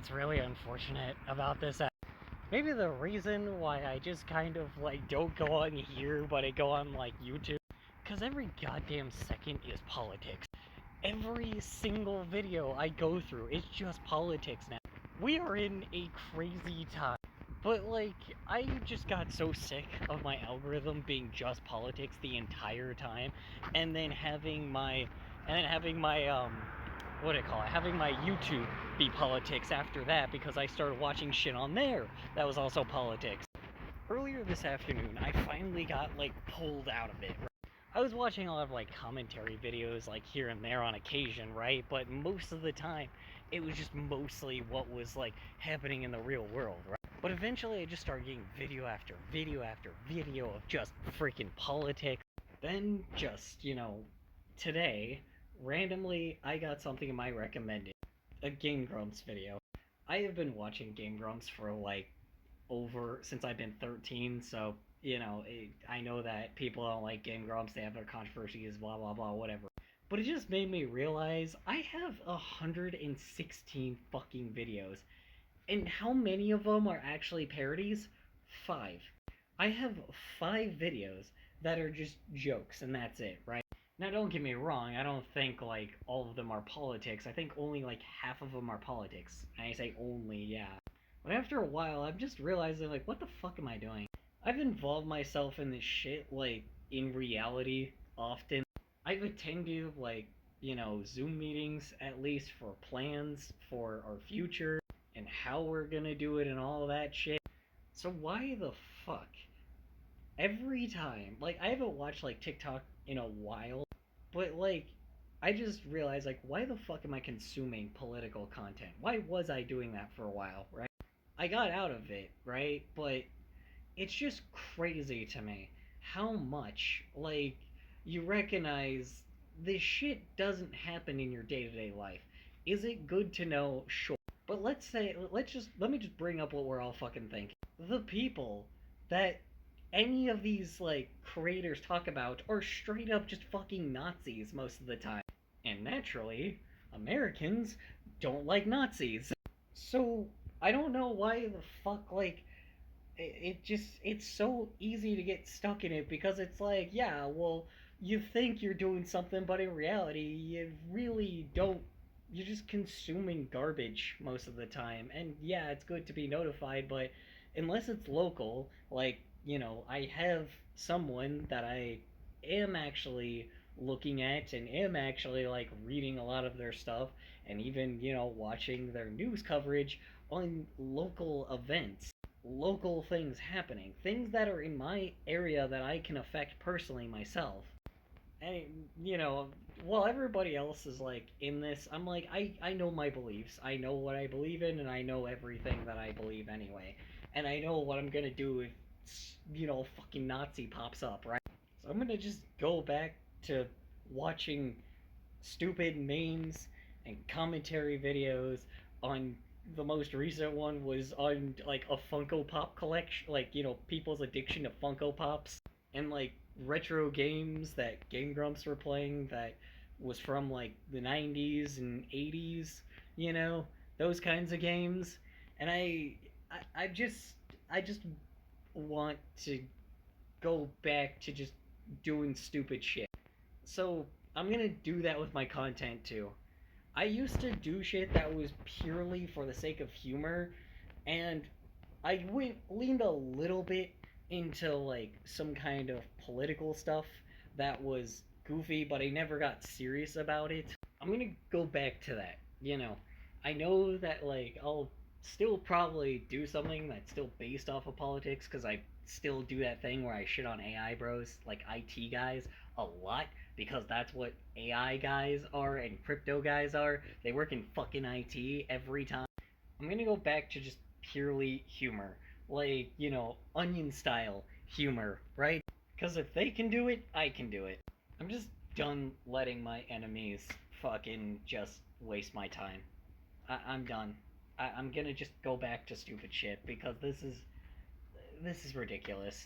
what's really unfortunate about this? Maybe the reason why I just kind of like don't go on here, but I go on like YouTube, because every goddamn second is politics. Every single video I go through, it's just politics now. We are in a crazy time. But like, I just got so sick of my algorithm being just politics the entire time, and then having my what do I call it? Having my YouTube be politics after that because I started watching shit on there that was also politics. Earlier this afternoon, I finally got like pulled out of it. Right? I was watching a lot of like commentary videos like here and there on occasion, right? But most of the time, it was just mostly what was like happening in the real world, right? But eventually, I just started getting video after video after video of just freaking politics. Then, just, today, randomly, I got something in my recommended a Game Grumps video. I have been watching Game Grumps for like over since I've been 13, so I know that people don't like Game Grumps, they have their controversies, blah blah blah, whatever. But it just made me realize I have 116 fucking videos. And how many of them are actually parodies? Five. I have five videos that are just jokes, and that's it, right? Now, don't get me wrong, I don't think, like, all of them are politics. I think only, like, half of them are politics. And I say only, yeah. But after a while, I'm just realizing, like, what the fuck am I doing? I've involved myself in this shit, like, in reality, often. I've attended, like, Zoom meetings, at least for plans for our future and how we're gonna do it and all that shit. So why the fuck? Every time, like, I haven't watched, like, TikTok in a while, but, like, I just realized, like, why the fuck am I consuming political content? Why was I doing that for a while, right? I got out of it, right? But it's just crazy to me how much, like, you recognize this shit doesn't happen in your day-to-day life. Is it good to know? Sure. But let me just bring up what we're all fucking thinking. The people that any of these, like, creators talk about are straight up just fucking Nazis most of the time. And naturally, Americans don't like Nazis. So, I don't know why the fuck, like, it's so easy to get stuck in it because it's like, yeah, well, you think you're doing something, but in reality, you really don't. You're just consuming garbage most of the time. And yeah, it's good to be notified, but unless it's local, like, I have someone that I am actually looking at and am actually like reading a lot of their stuff and even, watching their news coverage on local events, local things happening, things that are in my area that I can affect personally myself. And while everybody else is like in this, I'm like, I know my beliefs. I know what I believe in, and I know everything that I believe anyway. And I know what I'm gonna do if fucking Nazi pops up, right? So I'm gonna just go back to watching stupid memes and commentary videos on the most recent one was on like a Funko Pop collection, like people's addiction to Funko Pops and like retro games that Game Grumps were playing that was from like the 90s and 80s, you know, those kinds of games. And I just want to go back to just doing stupid shit. So I'm gonna do that with my content too. I used to do shit that was purely for the sake of humor, and I went leaned a little bit into like some kind of political stuff that was goofy, but I never got serious about it. I'm gonna go back to that. I know that like I'll still probably do something that's still based off of politics because I still do that thing where I shit on AI bros, like IT guys, a lot because that's what AI guys are and crypto guys are. They work in fucking IT every time. I'm gonna go back to just purely humor, like onion style humor, right? Because if they can do it, I can do it. I'm just done letting my enemies fucking just waste my time. I'm done. I'm gonna just go back to stupid shit because this is ridiculous.